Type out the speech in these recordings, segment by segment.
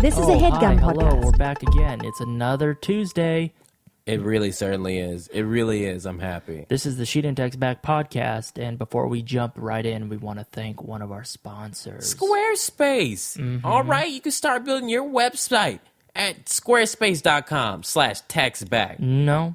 This is a HeadGum podcast. Hello, we're back again. It's another Tuesday. It really certainly is. It really is. I'm happy. This is the Sheet and Text Back podcast, and before we jump right in, we want to thank one of our sponsors. Squarespace. All right, you can start building your website at squarespace.com/textback. No.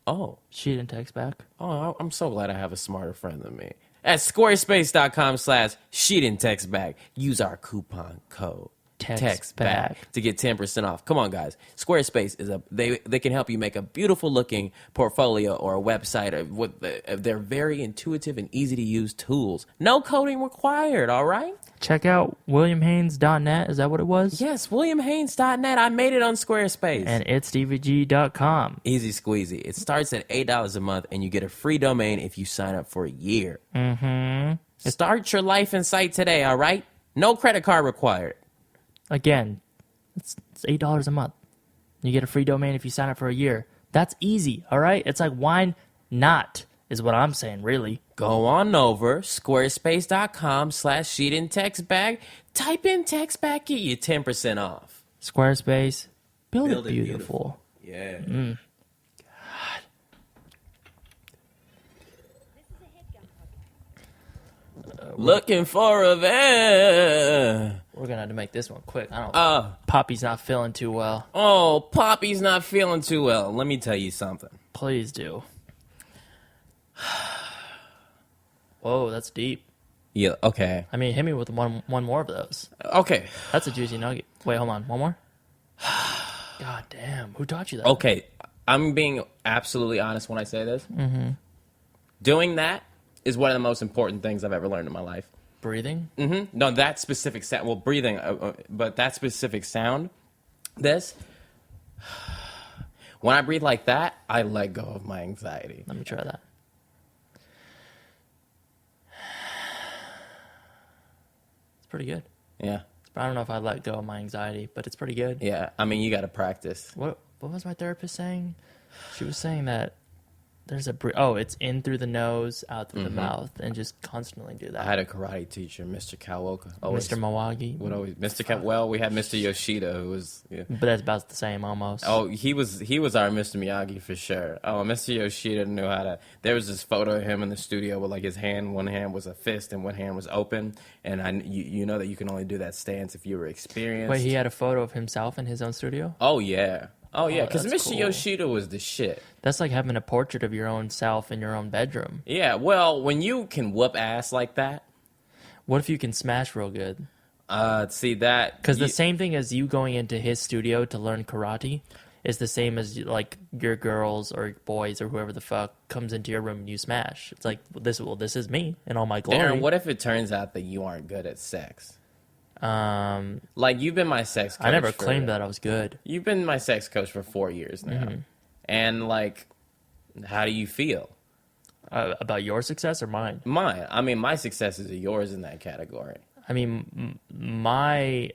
Oh. Sheet and Text Back. Oh, I'm so glad I have a smarter friend than me. At squarespace.com/sheetandtextback. Use our coupon code. Text back to get 10% off. Come on, guys. Squarespace is they can help you make a beautiful looking portfolio or a website with their very intuitive and easy to use tools. No coding required, all right? Check out WilliamHaynes.net. Is that what it was? Yes, WilliamHaynes.net. I made it on Squarespace. And itsdvg.com. Easy squeezy. It starts at $8 a month and you get a free domain if you sign up for a year. Start your life in sight today, all right? No credit card required. Again, it's $8 a month. You get a free domain if you sign up for a year. That's easy, all right? It's like, why not, is what I'm saying, really. Go on over, squarespace.com/sheetandtextbag. Type in textback, get you 10% off. Squarespace, build it beautiful. Yeah. God. Looking for a van. We're going to have to make this one quick. Poppy's not feeling too well. Oh, Poppy's not feeling too well. Let me tell you something. Please do. Whoa, that's deep. Yeah, okay. I mean, hit me with one more of those. Okay. That's a juicy nugget. Wait, hold on. One more? God damn. Who taught you that? Okay. I'm being absolutely honest when I say this. Doing that is one of the most important things I've ever learned in my life. Breathing? No, that specific sound. Well, breathing, but that specific sound. This. When I breathe like that, I let go of my anxiety. Let me try that. It's pretty good. Yeah. I don't know if I let go of my anxiety, but it's pretty good. Yeah. I mean, you got to practice. What was my therapist saying? She was saying that there's it's in through the nose, out through the mouth, and just constantly do that. I had a karate teacher, Mr. Kawoka. Mr. Miyagi. Well, we had Mr. Yoshida, who was. Yeah. But that's about the same almost. Oh, he was our Mr. Miyagi for sure. Oh, Mr. Yoshida knew how to. There was this photo of him in the studio with like his hand, one hand was a fist and one hand was open, and you know that you can only do that stance if you were experienced. Wait, he had a photo of himself in his own studio? Oh yeah. Oh, yeah, because Mr. Cool. Yoshida was the shit. That's like having a portrait of your own self in your own bedroom. Yeah, well, when you can whoop ass like that. What if you can smash real good? See that. Because the same thing as you going into his studio to learn karate is the same as like your girls or boys or whoever the fuck comes into your room and you smash. It's like, this is me in all my glory. Daren, what if it turns out that you aren't good at sex? Like, you've been my sex coach. I never claimed that I was good. You've been my sex coach for 4 years now. And, like, how do you feel? About your success or mine? Mine. I mean, my successes are yours in that category. I mean, my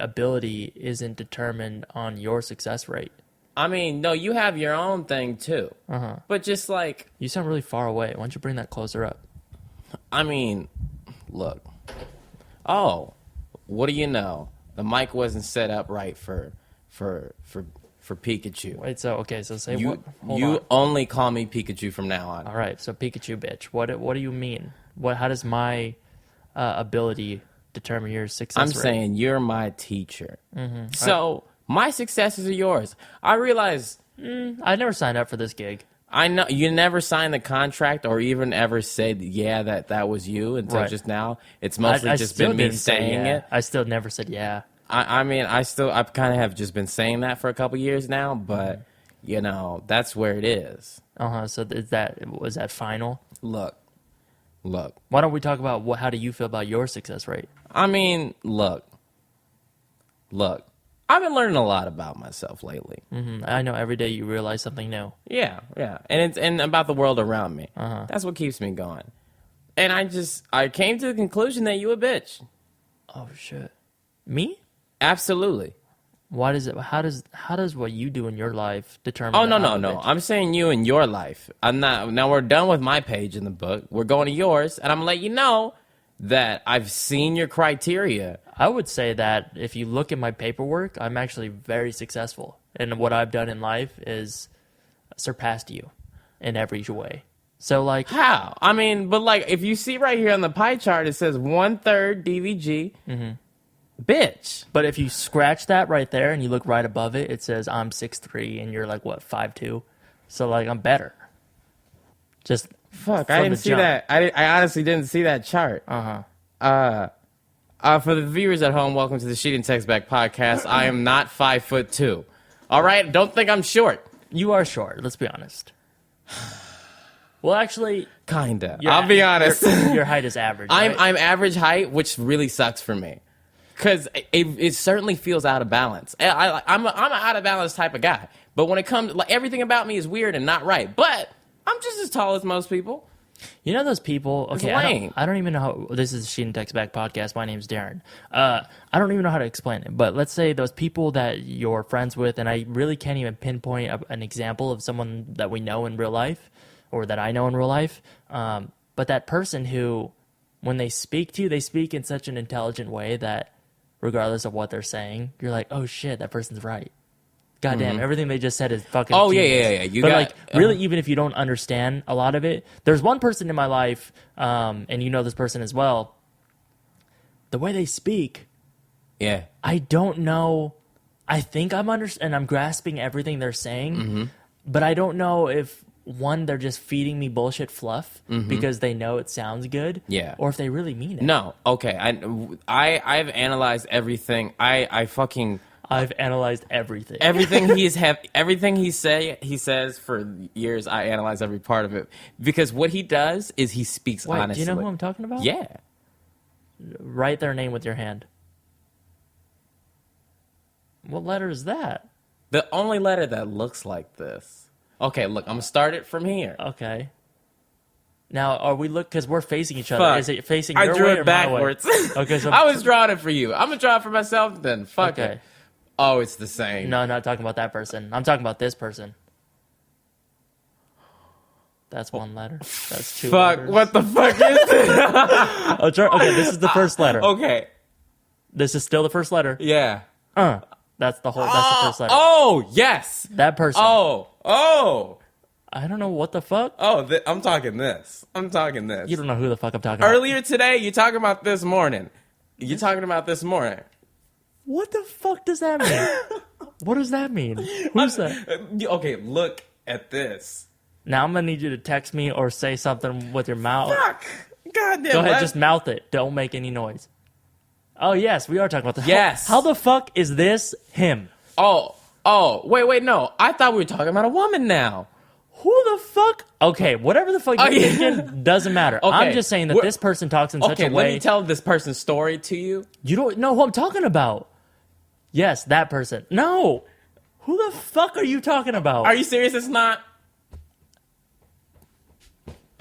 ability isn't determined on your success rate. I mean, no, you have your own thing, too. But just, like... You sound really far away. Why don't you bring that closer up? I mean, look. Oh... What do you know? The mic wasn't set up right for Pikachu. Wait, so say you, what? You only call me Pikachu from now on. All right, so Pikachu, bitch. What do you mean? How does my ability determine your success I'm rate? saying you're my teacher. So my successes are yours. I realize I never signed up for this gig. I know you never signed the contract or even ever said, that was you until just now. It's mostly just been me saying it. I still never said yeah. I mean, I kind of have just been saying that for a couple years now, but, that's where it is. So was that final? Look. Why don't we talk about how do you feel about your success rate? I mean, look. I've been learning a lot about myself lately. I know every day you realize something new. Yeah, and about the world around me. That's what keeps me going. And I came to the conclusion that you a bitch. Oh shit, me? Absolutely. Why does it? How does what you do in your life determine? Oh no. I'm saying you in your life. I'm not. Now we're done with my page in the book. We're going to yours, and I'm gonna let you know that I've seen your criteria. I would say that if you look at my paperwork, I'm actually very successful. And what I've done in life is surpassed you in every way. So, like... How? I mean, but, like, if you see right here on the pie chart, it says 1/3 DVG. Mm-hmm. Bitch. But if you scratch that right there and you look right above it, it says I'm 6'3", and you're, like, what, 5'2"? So, like, I'm better. Just... Fuck, I didn't see that. I honestly didn't see that chart. For the viewers at home, welcome to the She Didn't Text Back podcast. I am not 5'2". All right? Don't think I'm short. You are short, let's be honest. Well, actually... Kinda. I'll be honest. Your height is average, right? I'm average height, which really sucks for me. Because it certainly feels out of balance. I'm an out of balance type of guy. But when it comes... like everything about me is weird and not right. But I'm just as tall as most people. You know those people... Okay, I don't even know how... This is the She Didn't Text Back podcast. My name's Daren. I don't even know how to explain it. But let's say those people that you're friends with, and I really can't even pinpoint an example of someone that we know in real life, or that I know in real life. But that person who, when they speak to you, they speak in such an intelligent way that regardless of what they're saying, you're like, oh shit, that person's right. Goddamn, everything they just said is fucking genius. Yeah. Really, even if you don't understand a lot of it, there's one person in my life, and you know this person as well, the way they speak, I don't know. I think I'm grasping everything they're saying, but I don't know if, one, they're just feeding me bullshit fluff because they know it sounds good, or if they really mean it. No, okay. I've analyzed everything. I've analyzed everything. Everything he says for years. I analyze every part of it because what he does is he speaks honestly. Do you know who I'm talking about? Yeah. Write their name with your hand. What letter is that? The only letter that looks like this. Okay, look, I'm gonna start it from here. Okay. Now, are we because we're facing each other? Fuck. Is it facing your way or I drew it backwards. My way? Okay, so I was drawing it for you. I'm gonna draw it for myself then. Fuck it. Oh, it's the same. No, I'm not talking about that person. I'm talking about this person. That's one letter. That's two letters. What the fuck is this? Okay, this is the first letter. Okay. This is still the first letter. Yeah. That's the first letter. Oh, yes. That person. Oh. I don't know what the fuck. Oh, I'm talking this. You don't know who the fuck I'm talking about. Earlier today, you're talking about this morning. What the fuck does that mean? What does that mean? Who's that? Okay, look at this. Now I'm gonna need you to text me or say something with your mouth. Fuck. Goddamn. Go ahead, just mouth it. Don't make any noise. Oh, yes, we are talking about this. Yes. How the fuck is this him? Oh, wait, no. I thought we were talking about a woman now. Who the fuck? Okay, whatever the fuck you're thinking doesn't matter. Okay. I'm just saying that this person talks in such a way. Okay, let me tell this person's story to you. You don't know who I'm talking about. Yes, that person. No. Who the fuck are you talking about? Are you serious? It's not?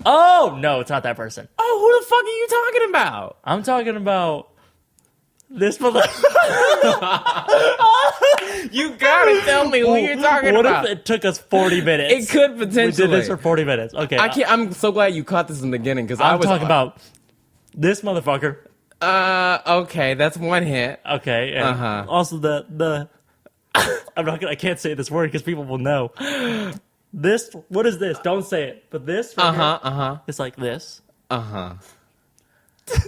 Oh, no, it's not that person. Oh, who the fuck are you talking about? I'm talking about this mother. You gotta tell me who you're talking about. What if it took us 40 minutes? It could potentially. We did this for 40 minutes. Okay. I'm so glad you caught this in the beginning because I'm talking about this motherfucker. Okay, that's one hint. Okay, and also the I can't say this word because people will know. This, what is this? Don't say it. But this, it's like this.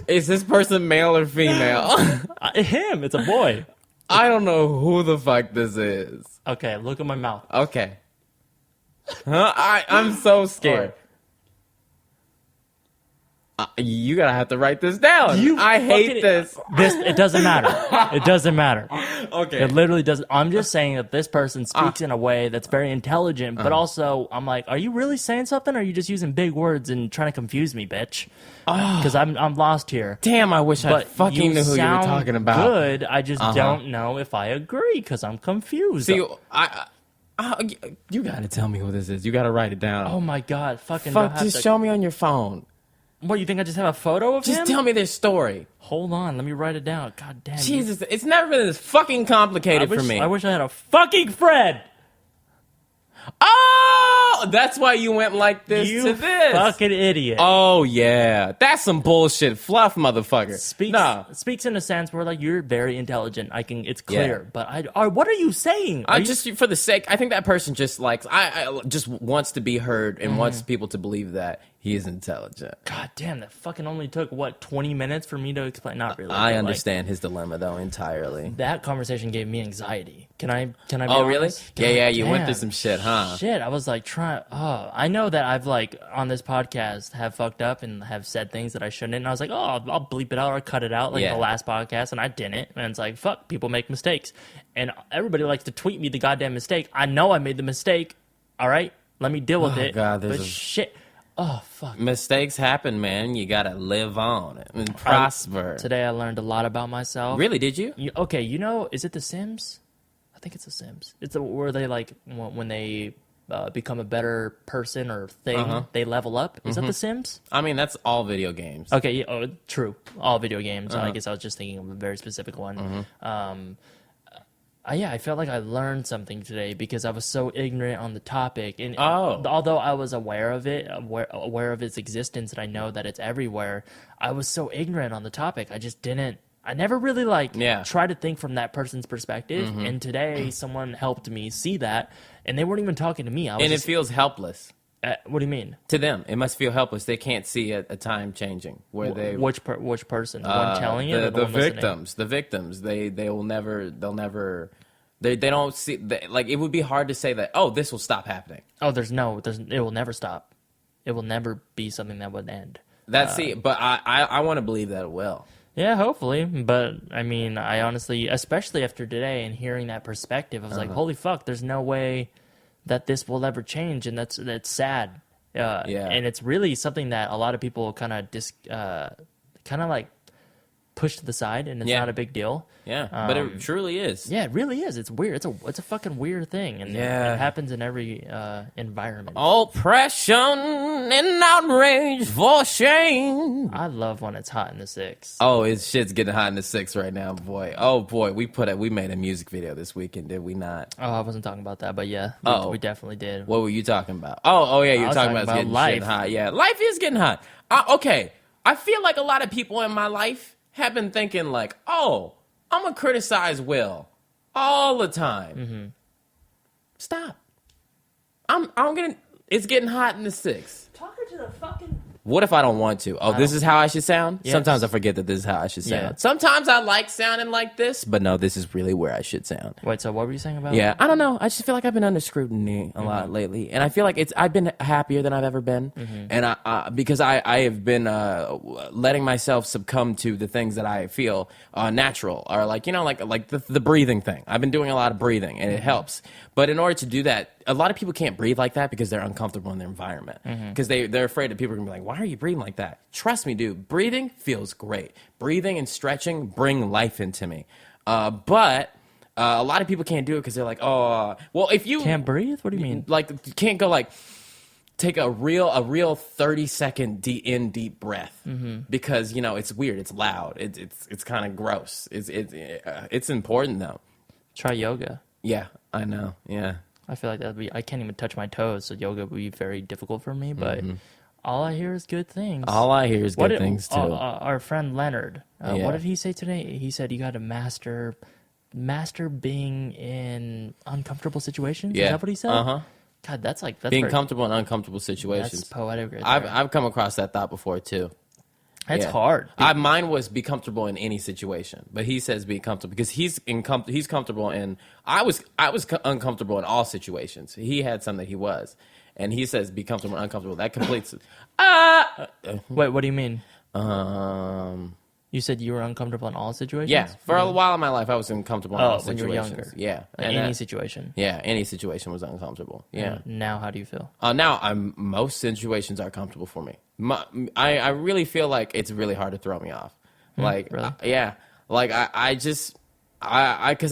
Is this person male or female? Him. It's a boy. I don't know who the fuck this is. Okay, look at my mouth. Okay. I'm so scared. You gotta have to write this down. I hate this. It doesn't matter. It doesn't matter. Okay. It literally doesn't. I'm just saying that this person speaks in a way that's very intelligent, but also I'm like, are you really saying something, or are you just using big words and trying to confuse me, bitch? Because I'm lost here. Damn, I wish I fucking knew who you were talking about. Good. I just don't know if I agree because I'm confused. See, you gotta tell me who this is. You gotta write it down. Oh my god, just show me on your phone. What, you think I just have a photo of him? Just tell me their story. Hold on, let me write it down. God damn. Jesus, it's never been this fucking complicated for me. I wish I had a fucking friend. Oh, that's why you went like this to this. Fucking idiot. Oh, yeah. That's some bullshit fluff, motherfucker. Speaks in a sense where, like, you're very intelligent. It's clear. Yeah. But what are you saying? For the sake, I think that person just likes, I just wants to be heard and wants people to believe that he is intelligent. God damn, that fucking only took, 20 minutes for me to explain? Not really. I understand his dilemma, though, entirely. That conversation gave me anxiety. Can I be Oh, really? honest? Yeah, you went through some shit, huh? Shit, I was like I know that I've on this podcast have fucked up and have said things that I shouldn't, and I was like, I'll bleep it out or cut it out the last podcast, and I didn't, and it's like, fuck, people make mistakes, and everybody likes to tweet me the goddamn mistake. I know I made the mistake, all right? Let me deal with it. God, shit. Oh, fuck. Mistakes happen, man. You gotta live on and prosper. Today I learned a lot about myself. Really, did you? Okay, is it The Sims? I think it's The Sims. It's where they, when they become a better person or thing, they level up. Is that The Sims? I mean, that's all video games. Okay, true. All video games. I guess I was just thinking of a very specific one. I felt like I learned something today because I was so ignorant on the topic. And although I was aware of it, aware of its existence, and I know that it's everywhere, I was so ignorant on the topic. I never really try to think from that person's perspective. And today someone helped me see that, and they weren't even talking to me. It feels helpless. What do you mean? To them, it must feel helpless. They can't see a time changing where they. Which person? The one telling it? The victims. The victims. They will never. They'll never. They don't see. It would be hard to say that. Oh, this will stop happening. Oh, it will never stop. It will never be something that would end. But I want to believe that it will. Yeah, hopefully. But I mean, I honestly, especially after today and hearing that perspective, I was like, holy fuck, there's no way that this will ever change, and that's sad. And it's really something that a lot of people kind of push to the side, and it's not a big deal. Yeah, but it truly is. Yeah, it really is. It's weird. It's a fucking weird thing, and it happens in every environment. Oppression and outrage for shame. I love when it's hot in the 6. Oh, shit's getting hot in the 6 right now, boy. Oh boy, we made a music video this weekend, did we not? Oh, I wasn't talking about that, but yeah, we definitely did. What were you talking about? Oh yeah, you were talking about getting life. Shit hot. Yeah, life is getting hot. Okay, I feel like a lot of people in my life have been thinking like, oh, I'm gonna criticize Will all the time. Stop. It's getting hot in the 6. Talking to the fucking. What if I don't want to? Oh, this is how I should sound? Yes. Sometimes I forget that this is how I should sound. Yeah. Sometimes I like sounding like this, but no, this is really where I should sound. Wait, so what were you saying about? Yeah, I don't know. I just feel like I've been under scrutiny a lot lately, and I feel like I've been happier than I've ever been, and because I have been letting myself succumb to the things that I feel natural, or like the breathing thing. I've been doing a lot of breathing, and it helps. But in order to do that, a lot of people can't breathe like that because they're uncomfortable in their environment. Because they're afraid that people are going to be like, why are you breathing like that? Trust me, dude. Breathing feels great. Breathing and stretching bring life into me. But a lot of people can't do it because they're like, oh, well, if you... Can't breathe? What do you mean? Like, you can't go take a real 30-second deep breath because, it's weird. It's loud. It's kind of gross. It's important, though. Try yoga. Yeah, I know. Yeah. I feel like I can't even touch my toes, so yoga would be very difficult for me, but all I hear is good things. All I hear is good things, too. Our friend Leonard, what did he say today? He said you got to master being in uncomfortable situations? Yeah. Is that what he said? Uh-huh. God, that's being comfortable in uncomfortable situations. That's poetic right there. I've come across that thought before, too. That's hard. Mine was be comfortable in any situation, but he says be comfortable because he's comfortable in. I was uncomfortable in all situations. He had some that he was, and he says be comfortable and uncomfortable. That completes. Wait, what do you mean? You said you were uncomfortable in all situations? Yeah, for a while in my life, I was uncomfortable in all situations. When you were younger. Yeah. Any situation. Yeah, any situation was uncomfortable. Yeah. And now, how do you feel? Now, most situations are comfortable for me. I really feel like it's really hard to throw me off. Really? Yeah. Like, because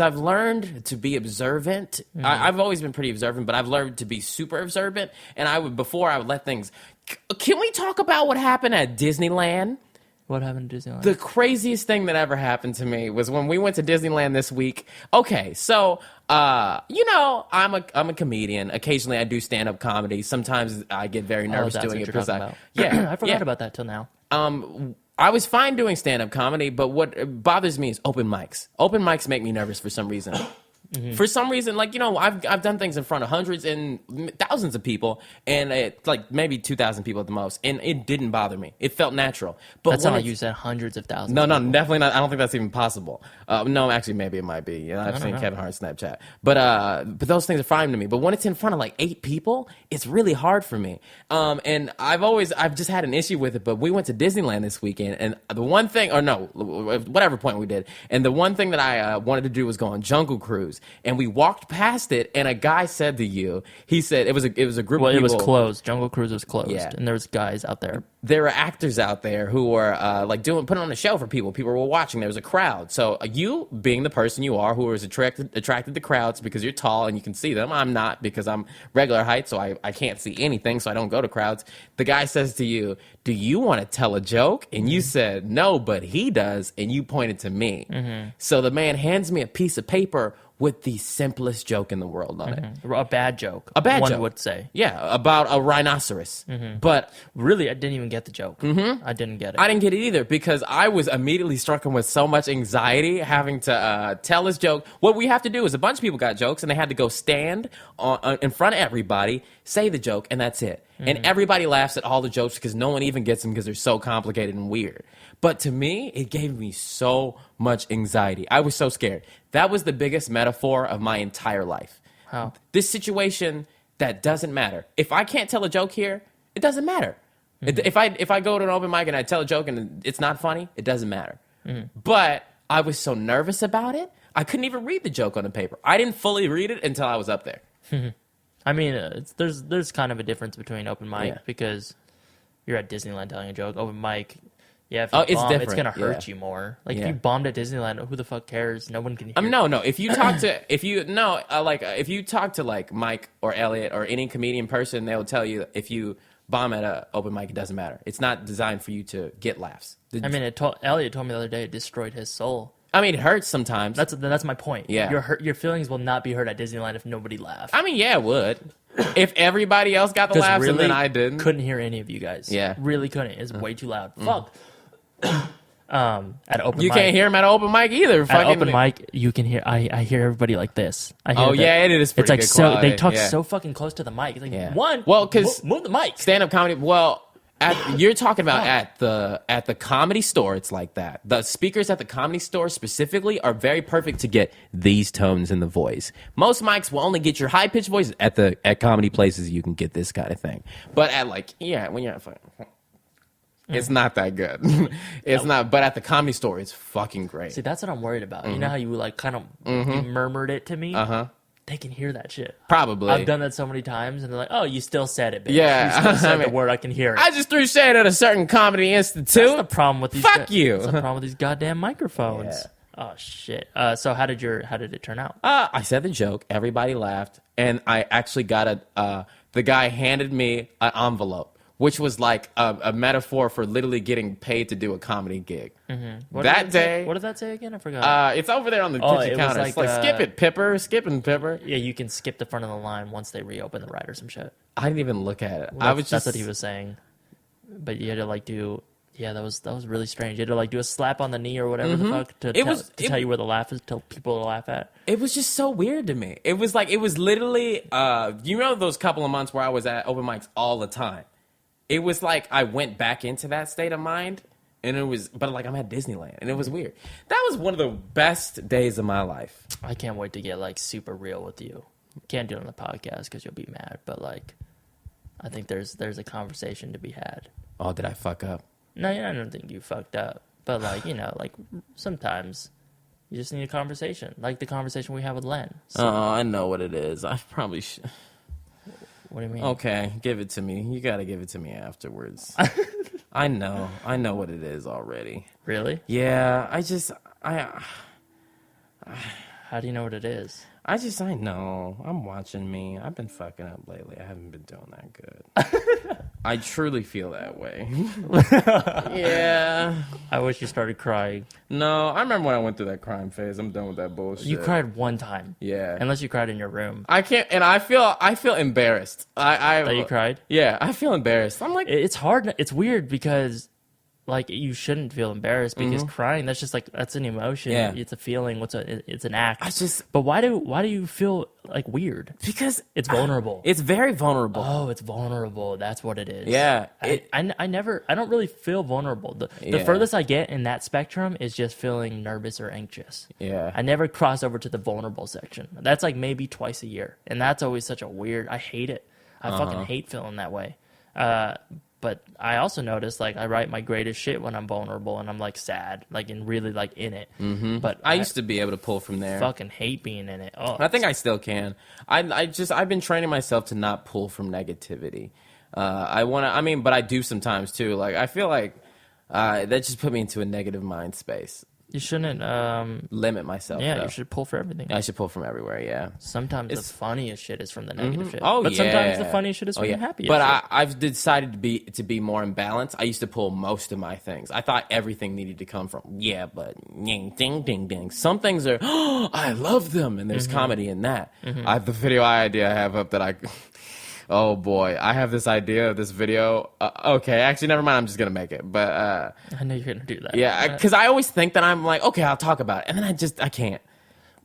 I've learned to be observant. I've always been pretty observant, but I've learned to be super observant. And before I would let things... Can we talk about what happened at Disneyland? What happened to Disneyland? The craziest thing that ever happened to me was when we went to Disneyland this week. Okay, so I'm a comedian. Occasionally, I do stand up comedy. Sometimes I get very nervous doing it because I forgot about that till now. I was fine doing stand up comedy, but what bothers me is open mics. Open mics make me nervous for some reason. For some reason, I've done things in front of hundreds and thousands of people, and maybe 2,000 people at the most, and it didn't bother me. It felt natural. But that's not like you said hundreds of thousands. No, definitely not. I don't think that's even possible. No, actually, maybe it might be. I've seen Kevin Hart's Snapchat, but those things are fine to me. But when it's in front of like 8 people, it's really hard for me. And I've just had an issue with it. But we went to Disneyland this weekend, and the one thing, whatever point we did, and the one thing that I wanted to do was go on Jungle Cruise. And we walked past it, and a guy said to you, he said it was a group of people. Well, it was closed. Jungle Cruise was closed, and there was guys out there. There were actors out there who were putting on a show for people. People were watching. There was a crowd. So you, being the person you are, who was attracted to crowds because you're tall and you can see them. I'm not, because I'm regular height, so I can't see anything, so I don't go to crowds. The guy says to you, "Do you want to tell a joke?" And you said, "No, but he does." And you pointed to me. So the man hands me a piece of paper with the simplest joke in the world on it. A bad joke. One would say. Yeah, about a rhinoceros. But really, I didn't even get the joke. I didn't get it. I didn't get it either, because I was immediately stricken with so much anxiety having to tell his joke. What we have to do is a bunch of people got jokes, and they had to go stand in front of everybody, say the joke, and that's it. And everybody laughs at all the jokes because no one even gets them because they're so complicated and weird. But to me, it gave me so much anxiety. I was so scared. That was the biggest metaphor of my entire life. How? This situation that doesn't matter. If I can't tell a joke here, it doesn't matter. If I go to an open mic and I tell a joke and it's not funny, it doesn't matter. But I was so nervous about it, I couldn't even read the joke on the paper. I didn't fully read it until I was up there. I mean, there's kind of a difference between open mic because you're at Disneyland telling a joke. Open mic, if you bomb, it's gonna hurt you more. Like if you bombed at Disneyland, who the fuck cares? No one can hear. No. If you talk to if you talk to like Mike or Elliot or any comedian person, they'll tell you if you bomb at an open mic, it doesn't matter. It's not designed for you to get laughs. Elliot told me the other day it destroyed his soul. I mean, it hurts sometimes. That's my point. Yeah, your feelings will not be hurt at Disneyland if nobody laughed. I mean, it would. If everybody else got the laughs and then I didn't, couldn't hear any of you guys. Yeah, really couldn't. It's way too loud. Fuck. At open you mic, can't hear him at open mic either. At open mic, you can hear. I hear everybody like this. It is. Pretty it's like good so quality. they talk so fucking close to the mic. It's like because move the mic. Stand up comedy. Well, you're talking about at the Comedy Store. It's like that. The speakers at the Comedy Store specifically are very perfect to get these tones in the voice. Most mics will only get your high pitched voice at comedy places. You can get this kind of thing, but when you're at it's not that good. It's not. But at the Comedy Store, it's fucking great. See, that's what I'm worried about. You know how you like kind of you murmured it to me? They can hear that shit. Probably. I've done that so many times, and they're like, "Oh, you still said it, bitch. Yeah, you still said the word. I can hear it." I just threw shade at a certain comedy institute. That's the problem with these. Fuck you. That's the problem with these goddamn microphones. Yeah. Oh shit. So how did it turn out? I said the joke. Everybody laughed, and I actually got the guy handed me an envelope, which was like a metaphor for literally getting paid to do a comedy gig. What did that say again? I forgot. It's over there on the kitchen counter. It's like skip it, Pipper, skipping Pipper. Yeah, you can skip the front of the line once they reopen the ride or some shit. I didn't even look at it. Well, that's what he was saying. But you had to like do. Yeah, that was really strange. You had to like do a slap on the knee or whatever the fuck to tell you where the laugh is, tell people to laugh at. It was just so weird to me. It was literally those couple of months where I was at open mics all the time. It was like I went back into that state of mind, and but like I'm at Disneyland, and it was weird. That was one of the best days of my life. I can't wait to get like super real with you. Can't do it on the podcast because you'll be mad, but like, I think there's a conversation to be had. Oh, did I fuck up? No, I don't think you fucked up, but like like sometimes you just need a conversation, like the conversation we have with Len. So, I know what it is. I probably should. What do you mean? Okay, give it to me. You got to give it to me afterwards. I know what it is already. Really? Yeah, How do you know what it is? I know. I'm watching me. I've been fucking up lately. I haven't been doing that good. I truly feel that way. Yeah. I wish you started crying. No, I remember when I went through that crying phase. I'm done with that bullshit. You cried one time. Yeah. Unless you cried in your room. I can't, and I feel embarrassed. That you cried? Yeah, I feel embarrassed. I'm like, it's hard. It's weird because, like, you shouldn't feel embarrassed because crying, that's just like, that's an emotion. Yeah. It's a feeling. It's an act. But why do you feel like weird? Because it's vulnerable. It's very vulnerable. Oh, it's vulnerable. That's what it is. Yeah. I don't really feel vulnerable. The furthest I get in that spectrum is just feeling nervous or anxious. Yeah. I never cross over to the vulnerable section. That's like maybe twice a year. And that's always such a weird, I hate it. I fucking hate feeling that way. But I also notice, like, I write my greatest shit when I'm vulnerable and I'm, like, sad, like, and really, like, in it. Mm-hmm. But I used to be able to pull from there. Fucking hate being in it. Oh, I think I still can. I've been training myself to not pull from negativity. But I do sometimes, too. Like, I feel like that just put me into a negative mind space. You shouldn't limit myself. Yeah, though. You should pull for everything. I should pull from everywhere. Yeah. Sometimes the funniest shit is from the negative shit. Oh, but sometimes the funniest shit is from the happiest. But I've decided to be more in balance. I used to pull most of my things. I thought everything needed to come from but ding ding ding ding. Some things are I love them, and there's comedy in that. The video idea I have up that I. Oh boy, I have this idea of this video. Okay, actually, never mind. I'm just gonna make it. But I know you're gonna do that. Yeah, because I always think that I'm like, okay, I'll talk about it, and then I can't.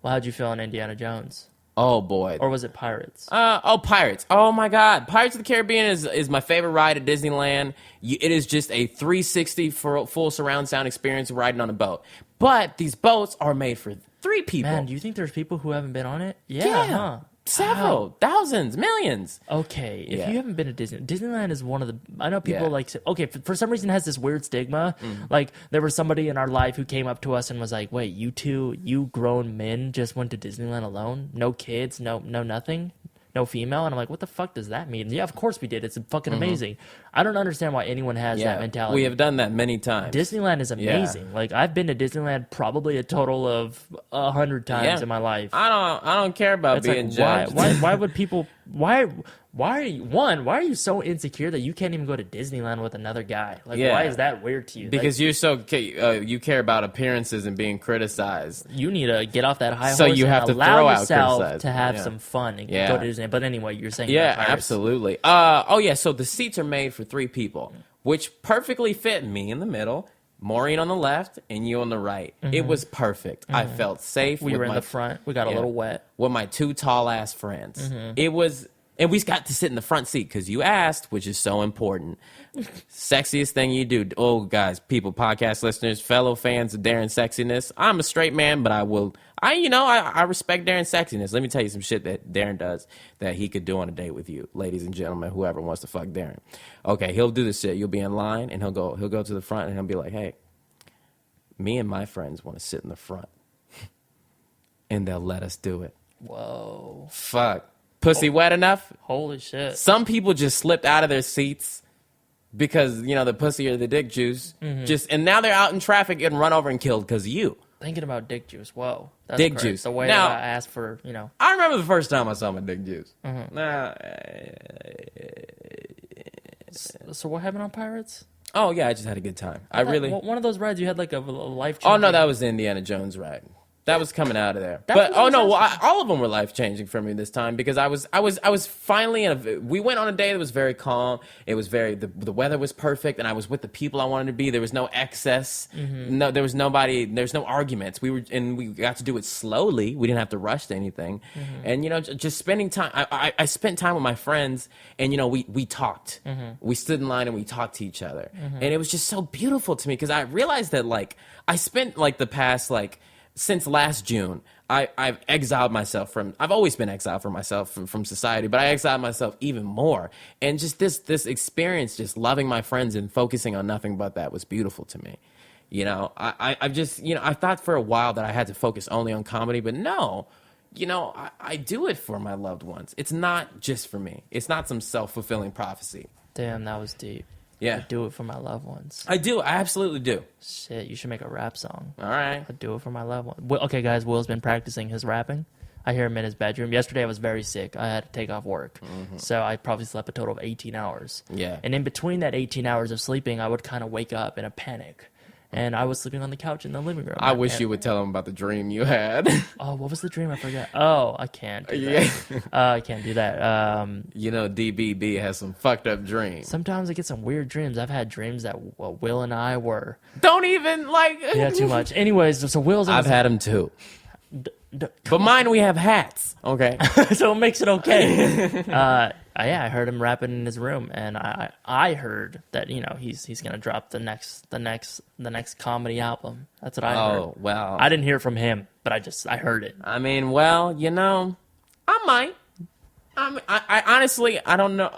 Well, how'd you feel in Indiana Jones? Oh boy, or was it Pirates? Pirates. Oh my God, Pirates of the Caribbean is my favorite ride at Disneyland. It is just a 360 full surround sound experience riding on a boat. But these boats are made for 3 people. Man, do you think there's people who haven't been on it? Yeah. Huh? Several, thousands, millions. Okay, if you haven't been to Disneyland is one of the. I know people like. Okay, for some reason it has this weird stigma. Like there was somebody in our life who came up to us and was like, "Wait, you grown men just went to Disneyland alone? No kids, no nothing." No female, and I'm like, what the fuck does that mean? Yeah, of course we did. It's fucking amazing. I don't understand why anyone has that mentality. We have done that many times. Disneyland is amazing. Yeah. Like I've been to Disneyland probably a total of 100 times in my life. I don't care about being judged. Why would people? Why are you so insecure that you can't even go to Disneyland with another guy? Like, why is that weird to you? Because you're so you care about appearances and being criticized. You need to get off that high horse. So you have to allow throw out yourself to have some fun and go to Disneyland. But anyway, you're saying absolutely. So the seats are made for 3 people, which perfectly fit me in the middle. Maureen on the left and you on the right. It was perfect. I felt safe. We were in the front. We got a little wet. With my 2 tall ass friends. It was, and we got to sit in the front seat because you asked, which is so important. Sexiest thing you do. Oh, guys, people, podcast listeners, fellow fans of Daren's sexiness. I'm a straight man, but I respect Daren's sexiness. Let me tell you some shit that Daren does that he could do on a date with you, ladies and gentlemen, whoever wants to fuck Daren. Okay, he'll do this shit. You'll be in line, and he'll go to the front, and he'll be like, hey, me and my friends want to sit in the front. And they'll let us do it. Whoa. Fuck. Pussy wet enough? Holy shit. Some people just slipped out of their seats because, the pussy or the dick juice. And now they're out in traffic getting run over and killed because of you. Thinking about dick juice. Whoa. That's dick crazy. juice. The way now, that I asked for, I remember the first time I saw my dick juice. So what happened on Pirates? Oh, yeah, I just had a good time. One of those rides you had like a life-changing... Oh, no, that was the Indiana Jones ride. That was coming out of there. All of them were life-changing for me this time because I was finally we went on a day that was very calm. It was the weather was perfect and I was with the people I wanted to be. There was no excess. No, there was no arguments. We got to do it slowly. We didn't have to rush to anything. And just spending time. I spent time with my friends and we talked. We stood in line and we talked to each other. And it was just so beautiful to me because I realized that I spent the past since last June, I've exiled myself from. I've always been exiled from myself from society, but I exiled myself even more. And just this experience, just loving my friends and focusing on nothing but that, was beautiful to me. I thought for a while that I had to focus only on comedy, but no, I do it for my loved ones. It's not just for me. It's not some self-fulfilling prophecy. Damn, that was deep. Yeah. I do it for my loved ones. I do. I absolutely do. Shit, you should make a rap song. All right. I do it for my loved ones. Okay, guys, Will's been practicing his rapping. I hear him in his bedroom. Yesterday I was very sick. I had to take off work. So I probably slept a total of 18 hours. Yeah. And in between that 18 hours of sleeping, I would kind of wake up in a panic. And I was sleeping on the couch in the living room. I wish you would tell him about the dream you had. Oh, what was the dream? I forgot. Oh, I can't do that. I can't do that. You know, DBB has some fucked up dreams. Sometimes I get some weird dreams. I've had dreams that Will and I were... Don't even, like... Yeah, too much. Anyways, so Will's... I've had them too. But mine, we have hats. Okay. So it makes it okay. Yeah, I heard him rapping in his room, and I heard that he's gonna drop the next comedy album. That's what I heard. Oh well, I didn't hear from him, but I heard it. I mean, well, I might. I honestly, I don't know.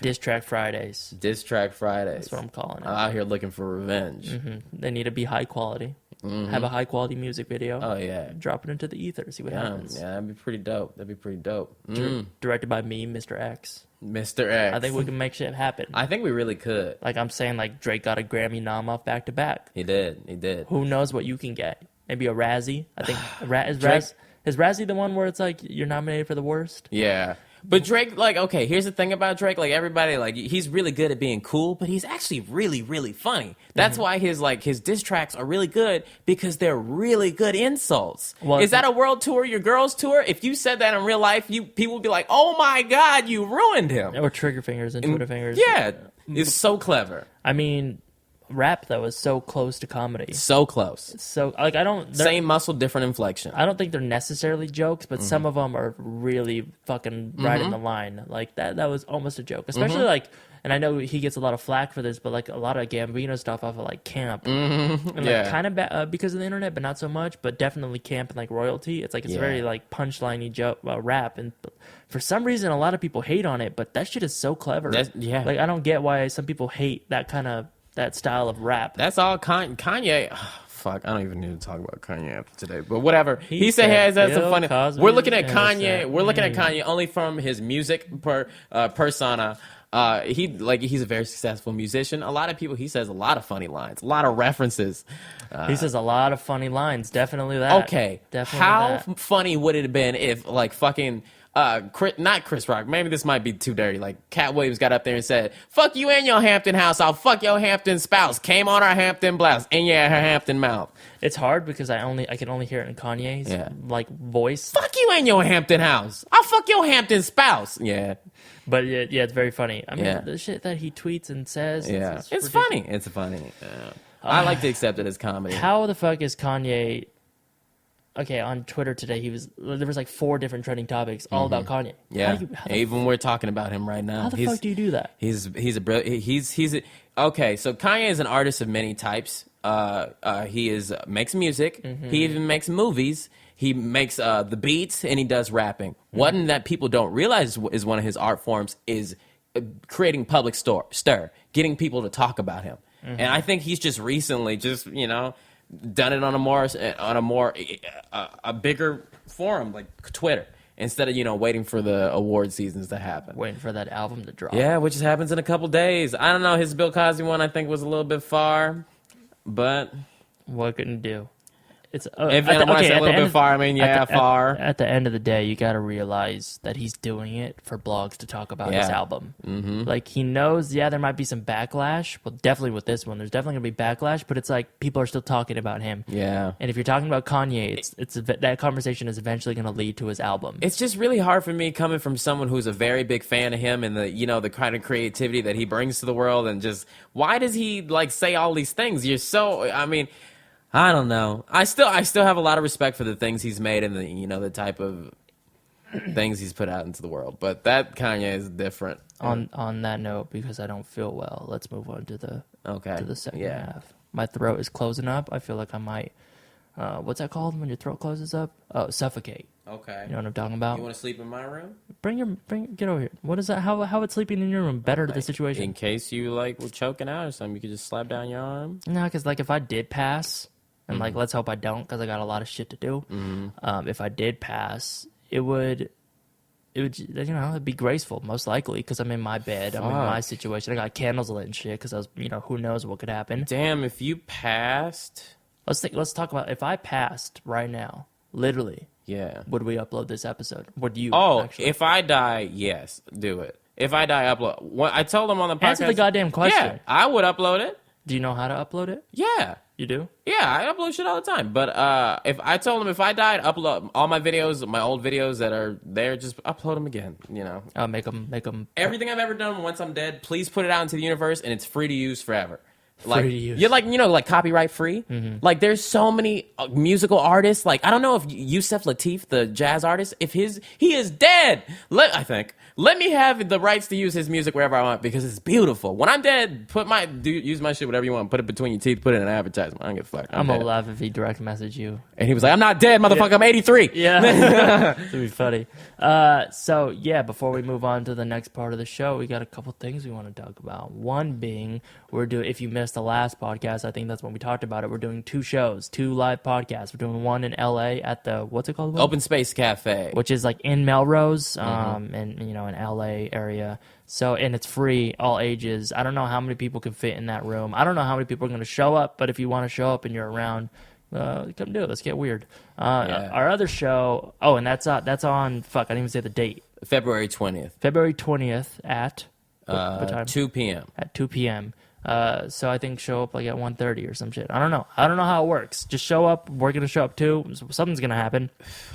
Diss Track Fridays. Diss Track Fridays. That's what I'm calling it. I'm out here looking for revenge. They need to be high quality. Have a high quality music video. Oh yeah, drop it into the ether. See what happens. Yeah, that'd be pretty dope. Directed by me, Mr. X. Mr. X. I think we can make shit happen. I think we really could. Like I'm saying, like Drake got a Grammy nom off back to back. He did. Who knows what you can get? Maybe a Razzie. I think is Razzie the one where it's like you're nominated for the worst? Yeah. But Drake, like, okay, here's the thing about Drake. Like, everybody, like, he's really good at being cool, but he's actually really, really funny. That's why his diss tracks are really good, because they're really good insults. Well, is that a world tour, your girls tour? If you said that in real life, people would be like, oh my God, you ruined him. Or trigger fingers and Twitter fingers. Yeah, it's so clever. I mean... Rap though is so close to comedy. So close. So like same muscle, different inflection. I don't think they're necessarily jokes, but some of them are really fucking right in the line. Like that was almost a joke, especially like. And I know he gets a lot of flack for this, but like a lot of Gambino stuff off of like Camp, and like kind of because of the internet, but not so much. But definitely Camp and like Royalty. It's like it's very like punchliney joke rap, and for some reason a lot of people hate on it, but that shit is so clever. Like I don't get why some people hate that style of rap. That's all Kanye. Oh, fuck, I don't even need to talk about Kanye after today. But whatever. He said he has some funny. We're looking at Kanye. We're looking at Kanye only from his music persona. He's a very successful musician. A lot of people. He says a lot of funny lines, a lot of references. He says a lot of funny lines. Definitely that. Okay. Definitely how that. Funny would it have been if like fucking. Not Chris Rock. Maybe this might be too dirty. Like Cat Williams got up there and said, "Fuck you and your Hampton house. I'll fuck your Hampton spouse." Came on our Hampton blouse and her Hampton mouth. It's hard because I can only hear it in Kanye's like voice. Fuck you and your Hampton house. I'll fuck your Hampton spouse. Yeah. But yeah, it's very funny. I mean, the shit that he tweets and says. Yeah, it's funny. It's funny. I like to accept it as comedy. How the fuck is Kanye? Okay, on Twitter today, there was like 4 different trending topics all about Kanye. Yeah, even we're talking about him right now. How the fuck do you do that? He's okay. So Kanye is an artist of many types. He makes music. He even makes movies. He makes the beats, and he does rapping. One that people don't realize is one of his art forms is creating public stir, getting people to talk about him. And I think he's just recently done it on a bigger forum like Twitter, instead of waiting for the award seasons to happen, waiting for that album to drop. Yeah, which happens in a couple days. I don't know. His Bill Cosby one I think was a little bit far, but what can you do? It's when I say a little bit far, I mean far. At the end of the day, you got to realize that he's doing it for blogs to talk about his album. Like he knows, there might be some backlash. Well, definitely with this one, there's definitely gonna be backlash. But it's like people are still talking about him. Yeah. And if you're talking about Kanye, that conversation is eventually gonna lead to his album. It's just really hard for me coming from someone who's a very big fan of him and the kind of creativity that he brings to the world, and just why does he like say all these things? I don't know. I still have a lot of respect for the things he's made and the type of things he's put out into the world. But that Kanye is different. On that note, because I don't feel well, let's move on to the second half. My throat is closing up. I feel like I might. What's that called when your throat closes up? Oh, suffocate. Okay. You know what I'm talking about? You want to sleep in my room? Get over here. What is that? How it's sleeping in your room better to the situation? In case you were choking out or something, you could just slap down your arm. No, because if I did pass. And let's hope I don't, because I got a lot of shit to do. If I did pass, it would it'd be graceful, most likely, because I'm in my bed, I'm in my situation. I got candles lit and shit, because I was, who knows what could happen. Damn, if you passed, let's talk about if I passed right now, literally, Yeah. would we upload this episode? Would you? Actually? If I die, yes, do it. If I die, upload. I told them on the podcast. Answer the goddamn question. Yeah, I would upload it. Do you know how to upload it? Yeah. You do? Yeah, I upload shit all the time. But if I told them if I died, upload all my videos, my old videos that are there, just upload them again. You know, make them. Everything I've ever done once I'm dead, please put it out into the universe, and it's free to use forever. Free to use. You're like copyright free. Mm-hmm. Like there's so many musical artists. Like I don't know if Yusef Lateef, the jazz artist, if he is dead. Let me have the rights to use his music wherever I want because it's beautiful. When I'm dead, use my shit whatever you want. Put it between your teeth. Put it in an advertisement. I don't give a fuck. I'm gonna laugh if he direct message you. And he was like, "I'm not dead, motherfucker. I'm 83." Yeah, it'd be funny. So yeah, before we move on to the next part of the show, we got a couple things we want to talk about. One being if you missed the last podcast, I think that's when we talked about it. We're doing 2 shows, 2 live podcasts. We're doing one in LA at the what's it called? Open Space Cafe, which is like in Melrose, and in LA area. So, and it's free, all ages. I don't know how many people can fit in that room. I don't know how many people are going to show up, but if you want to show up and you're around, come do it. Let's get weird. Our other show, and that's on, I didn't even say the date. February 20th. February 20th at what time? 2 p.m. At 2 p.m. So I think show up like at 1:30 or some shit. I don't know how it works. Just show up. We're going to show up too. Something's going to happen.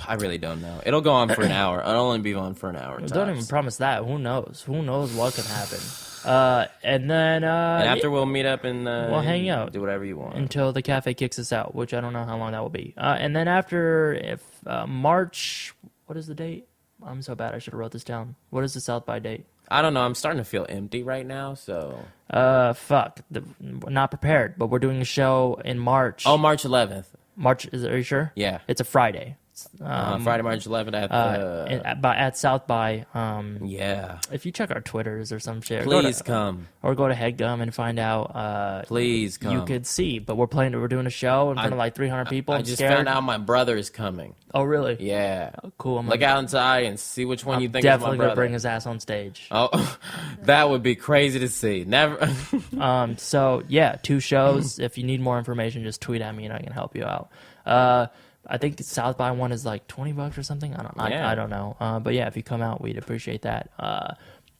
I really don't know. It'll go on for an hour. It'll only be on for an hour. Don't even promise that. Who knows? Who knows what can happen? And then and after we'll meet up and we'll hang out. Do whatever you want. Until the cafe kicks us out, which I don't know how long that will be. And then after March, what is the date? I'm so bad. I should have wrote this down. What is the South by date? I don't know. I'm starting to feel empty right now, so... Not prepared, but we're doing a show in March. Oh, March 11th. Are you sure? Yeah. It's a Friday. Friday, March 11th at South by. Yeah. If you check our Twitters or some shit, please come. Or go to HeadGum and find out. Please come. You could see, but we're doing a show in front of like 300 people. I just found out my brother is coming. Oh, really? Yeah. Oh, cool. Look out inside and see which one you think is my brother. Definitely gonna bring his ass on stage. Oh, that would be crazy to see. Never. So yeah, 2 shows. If you need more information, just tweet at me and I can help you out. I think the South by one is like $20 or something. I don't know. But yeah, if you come out, we'd appreciate that.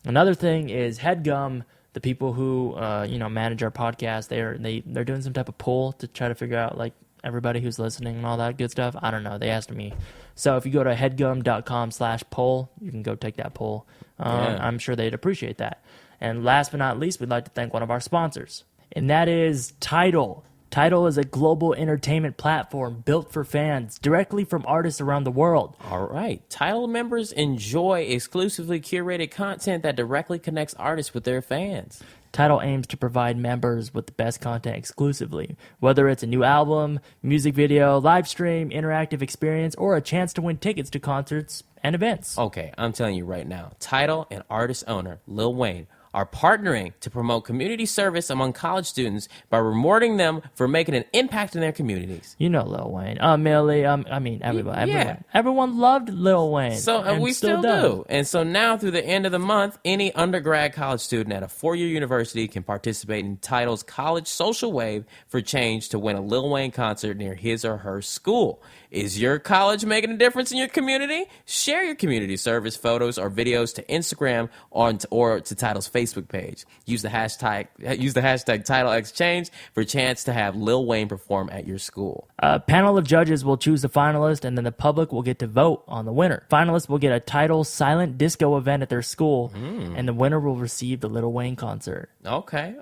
Another thing is HeadGum, the people who manage our podcast. They're doing some type of poll to try to figure out like everybody who's listening and all that good stuff. I don't know. They asked me. So if you go to headgum.com/poll, you can go take that poll. I'm sure they'd appreciate that. And last but not least, we'd like to thank one of our sponsors, and that is Tidal. Tidal is a global entertainment platform built for fans directly from artists around the world. All right. Tidal members enjoy exclusively curated content that directly connects artists with their fans. Tidal aims to provide members with the best content exclusively, whether it's a new album, music video, live stream, interactive experience, or a chance to win tickets to concerts and events. Okay, I'm telling you right now, Tidal and artist owner Lil Wayne are partnering to promote community service among college students by rewarding them for making an impact in their communities. You know Lil Wayne. Millie, everybody. Yeah. Everyone loved Lil Wayne. So we still do. And so now through the end of the month, any undergrad college student at a 4-year university can participate in Tidal's College Social Wave for Change to win a Lil Wayne concert near his or her school. Is your college making a difference in your community? Share your community service photos or videos to Instagram or to Tidal's Facebook page. Use the hashtag TidalXChange for a chance to have Lil Wayne perform at your school. A panel of judges will choose the finalist, and then the public will get to vote on the winner. Finalists will get a Tidal silent disco event at their school, and the winner will receive the Lil Wayne concert. Okay.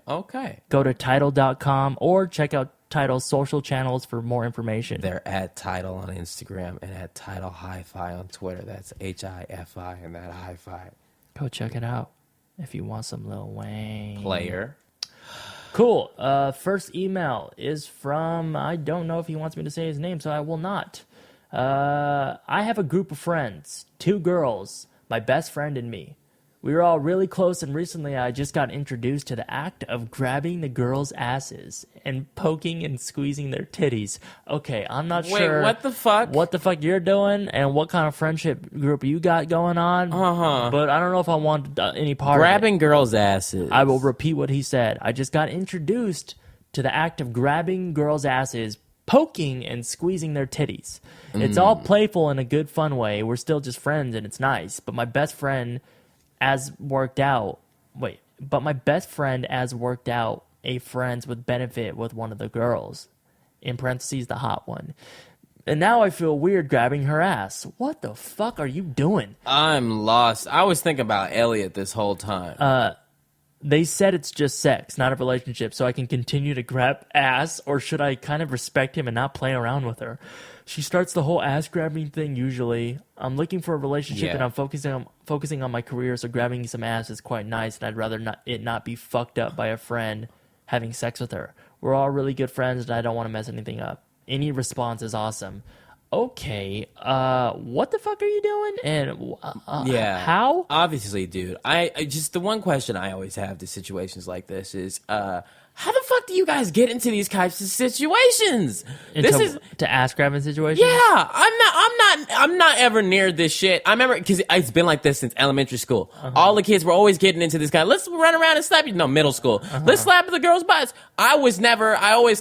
Go to Tidal.com or check out Tidal's social channels for more information. They're at Tidal on Instagram and at Tidal Hi-Fi on Twitter. That's HIFI and that Hi-Fi. Go check it out if you want some Lil Wayne. Player. Cool. First email is from, I don't know if he wants me to say his name, so I will not. I have a group of friends, 2 girls, my best friend and me. We were all really close, and recently I just got introduced to the act of grabbing the girls' asses and poking and squeezing their titties. Okay, I'm not sure. Wait, what the fuck? What the fuck you're doing and what kind of friendship group you got going on. But I don't know if I want any part of it. Grabbing girls' asses. I will repeat what he said. I just got introduced to the act of grabbing girls' asses, poking and squeezing their titties. It's all playful in a good, fun way. We're still just friends, and it's nice. But my best friend as worked out a friends with benefit with one of the girls, in parentheses, the hot one. And now I feel weird grabbing her ass. What the fuck are you doing? I'm lost. I was thinking about Elliot this whole time. They said it's just sex, not a relationship, so I can continue to grab ass, or should I kind of respect him and not play around with her? She starts the whole ass grabbing thing usually. I'm looking for a relationship and I'm focusing on my career, so grabbing some ass is quite nice, and I'd rather not be fucked up by a friend having sex with her. We're all really good friends, and I don't want to mess anything up. Any response is awesome. Okay, what the fuck are you doing? And how? Obviously, dude. I just, the one question I always have to situations like this is, how the fuck do you guys get into these types of situations? To ass grabbing situations? Yeah, I'm not ever near this shit. I remember, because it's been like this since elementary school. All the kids were always getting into this kind of, let's run around and slap you. No, middle school. Let's slap the girls' butts. I always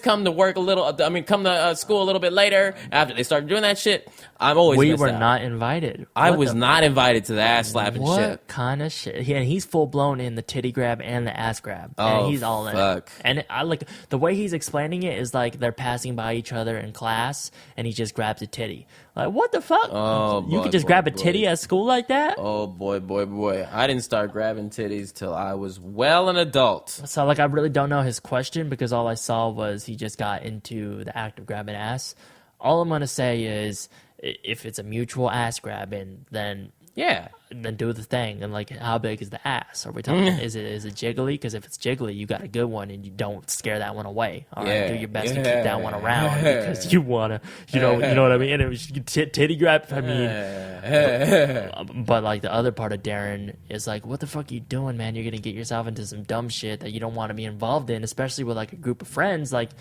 come to work come to school a little bit later after they started doing that shit. We were not invited. I was not invited to the ass slapping shit. What kind of shit? And he's full blown in the titty grab and the ass grab. And he's all in it. And I like the way he's explaining it is like they're passing by each other in class and he just grabs a titty. Like, what the fuck? You could just grab a titty at school like that? Oh, boy. I didn't start grabbing titties till I was well an adult. So, like, I really don't know his question because all I saw was he just got into the act of grabbing ass. All I'm going to say is if it's a mutual ass grabbing, then do the thing. And, like, how big is the ass? Are we talking, is it jiggly? Because if it's jiggly, you got a good one and you don't scare that one away. All right, do your best to keep that one around because you want to, you know what I mean? And it was titty grab, I mean, but like the other part of Daren is like, what the fuck are you doing, man? You're going to get yourself into some dumb shit that you don't want to be involved in, especially with like a group of friends. Like,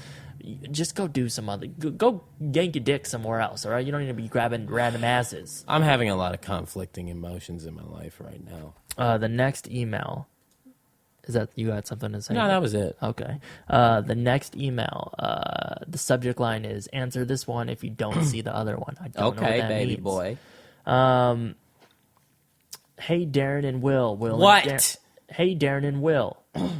just go do some other, go yank your dick somewhere else, all right? You don't need to be grabbing random asses. I'm having a lot of conflicting emotions in my life right now. The next email, is that, you got something to say? No, that was it. Okay. The next email, the subject line is, answer this one if you don't see the other one. I don't know what that baby means. Boy. Hey, Daren and Will. What? Hey, Daren and Will.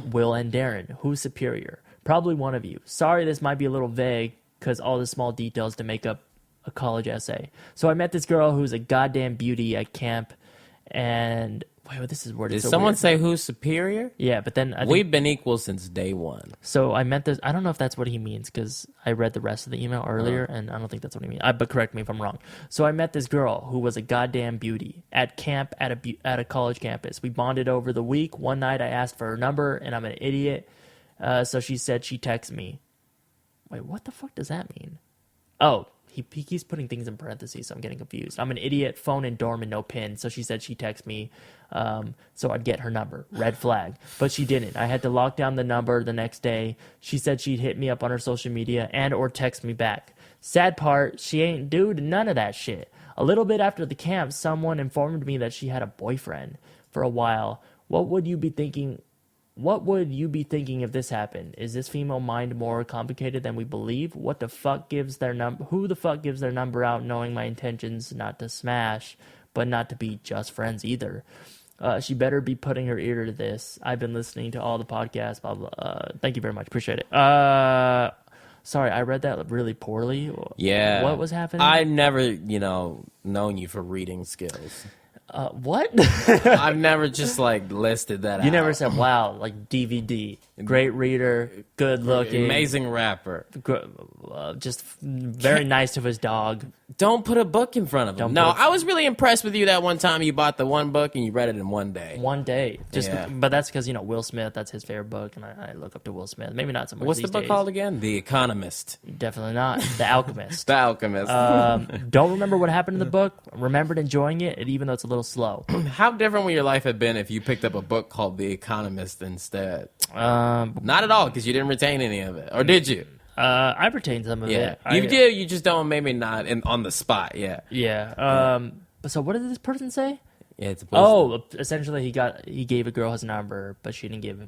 Will and Daren. Who's superior? Probably one of you. Sorry, this might be a little vague because all the small details to make up a college essay. So I met this girl who's a goddamn beauty at camp, and wait, this is worded. Did someone say who's superior? Yeah, but then we've been equal since day one. So I meant this. I don't know if that's what he means because I read the rest of the email earlier, and I don't think that's what he means. But correct me if I'm wrong. So I met this girl who was a goddamn beauty at camp at a college campus. We bonded over the week. One night I asked for her number, and I'm an idiot. So she said she texted me. Wait, what the fuck does that mean? Oh, he keeps putting things in parentheses, so I'm getting confused. I'm an idiot, phone in dorm and no pin. So she said she texted me so I'd get her number. Red flag. But she didn't. I had to lock down the number the next day. She said she'd hit me up on her social media and or text me back. Sad part, she ain't due to none of that shit. A little bit after the camp, someone informed me that she had a boyfriend for a while. What would you be thinking if this happened? Is this female mind more complicated than we believe? Who the fuck gives their number out knowing my intentions not to smash, but not to be just friends either? She better be putting her ear to this. I've been listening to all the podcasts, blah, blah. Thank you very much. Appreciate it. Sorry, I read that really poorly. Yeah. What was happening? I never, known you for reading skills. What? I've never just listed that out. You never said, wow, like DVD, great reader, good looking, amazing rapper, just very nice to his dog. Don't put a book in front of him. I was really impressed with you that one time you bought the one book and you read it in one day. But that's because, Will Smith, that's his favorite book, and I look up to Will Smith. Maybe not so much. What's the book called again? The Economist. Definitely not. The Alchemist. The Alchemist. Don't remember what happened in the book. Remembered enjoying it, even though it's a little slow. How different would your life have been if you picked up a book called The Economist instead? Not at all, because you didn't retain any of it. Or did you? I retained some of it. You do. You just don't. Maybe not on the spot. Yeah. Yeah. So what did this person say? Yeah. Essentially, he gave a girl his number, but she didn't give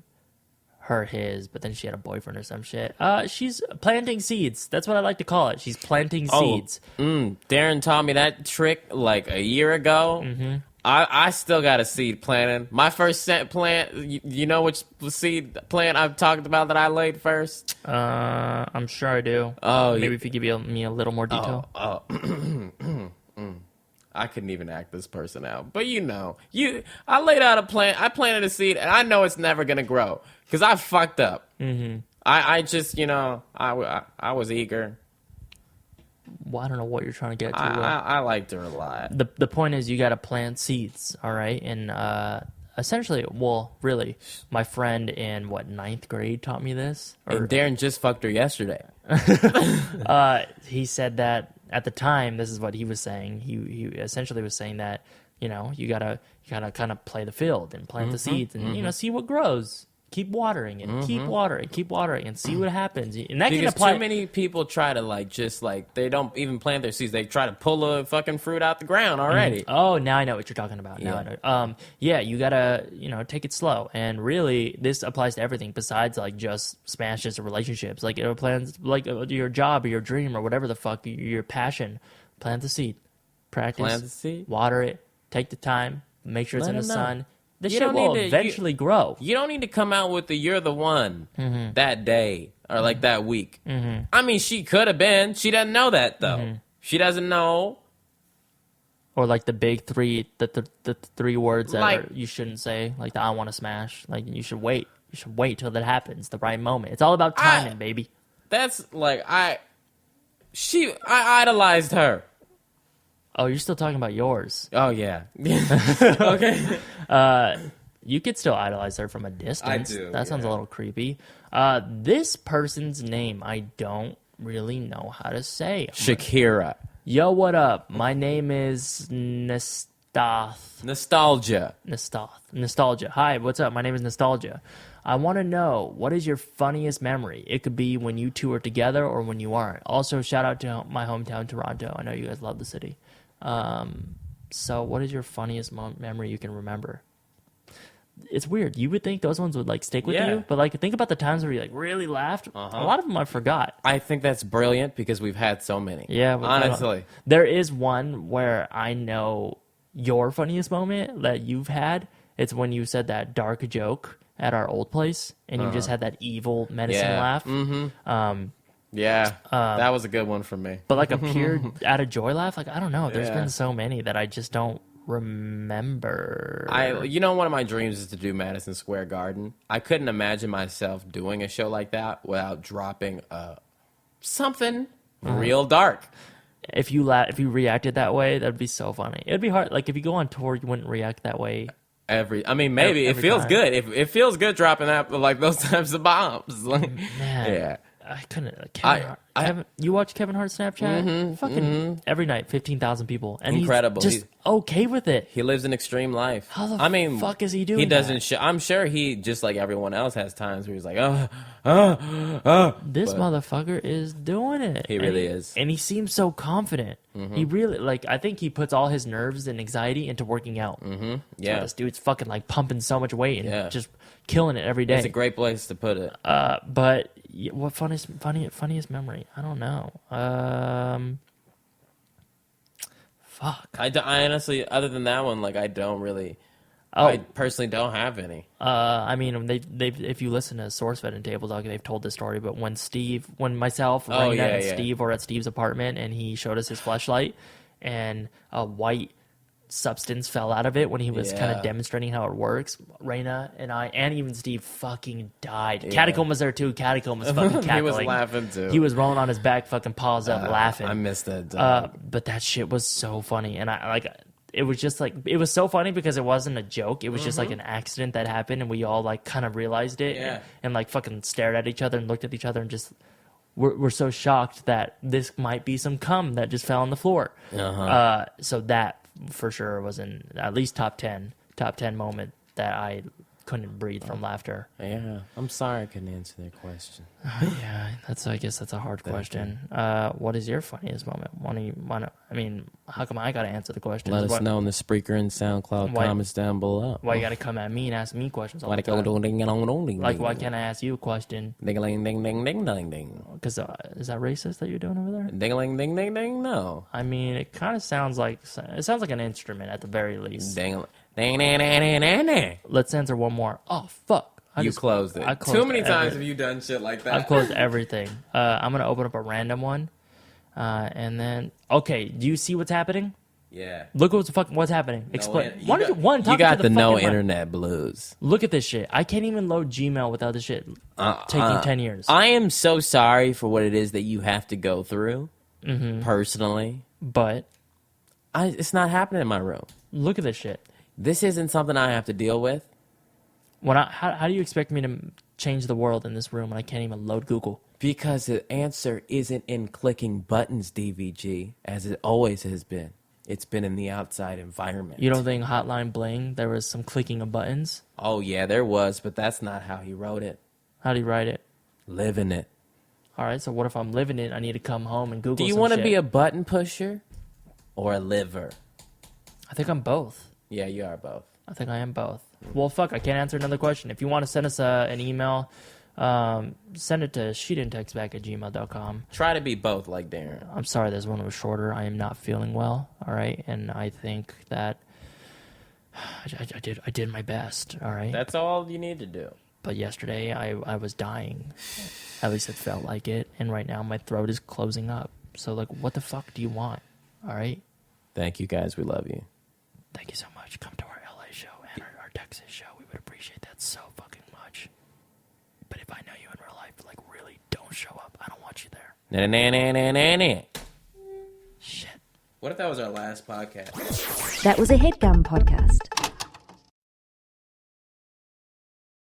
his, but then she had a boyfriend or some shit. She's planting seeds. That's what I like to call it. She's planting seeds. Daren taught me that trick like a year ago. Mm-hmm. I still got a seed planted. My first plant, you know which seed plant I've talked about that I laid first? I'm sure I do. Oh, maybe if you give me a little more detail. I couldn't even act this person out. But I laid out a plant. I planted a seed, and I know it's never going to grow because I fucked up. Mm-hmm. I just, I was eager. Well, I don't know what you're trying to get to. I liked her a lot. The point is you got to plant seeds, all right? And essentially, really, my friend in, ninth grade taught me this. And Daren just fucked her yesterday. He said that at the time, this is what he was saying. He essentially was saying that, you gotta kind of play the field and plant the seeds and, see what grows. Keep watering it. Keep watering, and see what happens. And that because can apply. Too many people try to they don't even plant their seeds. They try to pull a fucking fruit out the ground already. Oh, now I know what you're talking about. Yeah. Now I know. You gotta take it slow. And really, this applies to everything besides just smashes or relationships. Like it applies your job or your dream or whatever the fuck your passion. Plant the seed, practice, water it, take the time, make sure it's in the sun. This shit will eventually grow. You don't need to come out with the "you're the one" that day or that week. Mm-hmm. I mean, she could have been. She doesn't know that though. Mm-hmm. She doesn't know. Or the big three, the three words that you shouldn't say, the "I want to smash." You should wait. You should wait till that happens, the right moment. It's all about timing, baby. That's I idolized her. Oh, you're still talking about yours. Oh, yeah. Okay. You could still idolize her from a distance. I do. That sounds a little creepy. This person's name, I don't really know how to say. Shakira. Yo, what up? My name is Nostalgia. Hi, what's up? My name is Nostalgia. I want to know, what is your funniest memory? It could be when you two are together or when you aren't. Also, shout out to my hometown, Toronto. I know you guys love the city. So what is your funniest memory you can remember? It's weird. You would think those ones would stick with you, but think about the times where you really laughed. A lot of them I forgot. I think that's brilliant because we've had so many. Yeah, honestly, there is one where I know your funniest moment that you've had. It's when you said that dark joke at our old place, and you just had that evil medicine laugh. Mm-hmm. That was a good one for me. But a pure out of joy laugh, I don't know. There's been so many that I just don't remember. One of my dreams is to do Madison Square Garden. I couldn't imagine myself doing a show like that without dropping something real dark. If you reacted that way, that'd be so funny. It'd be hard. If you go on tour, you wouldn't react that way. Maybe it feels good. It feels good dropping that those types of bombs. Man. Yeah. I couldn't. You watch Kevin Hart's Snapchat? Fucking every night, 15,000 people, and incredible. He's okay with it. He lives an extreme life. How the fuck is he doing? He doesn't. I'm sure he just like everyone else has times where he's like, This motherfucker is doing it. He really is, and he seems so confident. Mm-hmm. He really I think he puts all his nerves and anxiety into working out. Mm-hmm. Yeah, this dude's fucking pumping so much weight and just killing it every day. It's a great place to put it. But what funniest memory? I don't know. Fuck. I honestly, other than that one, I don't really. I personally don't have any. I mean, they've if you listen to SourceFed and Table Talk, they've told this story. But when myself, Raina, and Steve were at Steve's apartment, and he showed us his fleshlight, and a white substance fell out of it when he was kind of demonstrating how it works. Raina and I, and even Steve, fucking died. Catacomb was there too. Catacomb was fucking cackling. He was laughing too. He was rolling on his back, fucking paws up, laughing. I missed that. But that shit was so funny, and it was just it was so funny because it wasn't a joke. It was just an accident that happened, and we all kind of realized it, and fucking stared at each other and looked at each other and just. We're so shocked that this might be some cum that just fell on the floor. So that for sure was in at least top 10 moment that I couldn't breathe from laughter. Yeah, I'm sorry I couldn't answer that question. Yeah, I guess that's a hard question. What is your funniest moment? How come I got to answer the question? Let us know in the Spreaker and SoundCloud comments down below. Why you got to come at me and ask me questions all the time? Why can't I ask you a question? Ding-a-ling, ding, ding, ding, ding, ding. Because is that racist that you're doing over there? Ding-a-ling, ding, ding, ding, no. I mean, it kind of sounds like an instrument at the very least. Ding-a-ling. Ding, ding, ding, ding, ding. Let's answer one more. Oh, fuck. You closed it. Too many times have you done shit like that. I've closed everything. I'm going to open up a random one. And then, okay, do you see what's happening? Yeah. Look what's happening. Explain. You got the no internet blues. Look at this shit. I can't even load Gmail without this shit taking 10 years. I am so sorry for what it is that you have to go through, personally. But it's not happening in my room. Look at this shit. This isn't something I have to deal with. How do you expect me to change the world in this room when I can't even load Google? Because the answer isn't in clicking buttons, DVG, as it always has been. It's been in the outside environment. You don't think Hotline Bling, there was some clicking of buttons? Oh, yeah, there was, but that's not how he wrote it. How did he write it? Living it. All right, so what if I'm living it? I need to come home and Google Do you want to be a button pusher or a liver? I think I'm both. Yeah, you are both. I think I am both. Well, fuck, I can't answer another question. If you want to send us an email, send it to shedidn'textback@gmail.com. Try to be both like Daren. I'm sorry this one was shorter. I am not feeling well, all right? And I think that I did my best, all right? That's all you need to do. But yesterday I was dying. At least it felt like it. And right now my throat is closing up. So, like, what the fuck do you want, all right? Thank you, guys. We love you. Thank you so much. Come to our LA show and our Texas show. We would appreciate that so fucking much. But if I know you in real life, like, really don't show up. I don't want you there. Shit. What if that was our last podcast? That was a HeadGum podcast.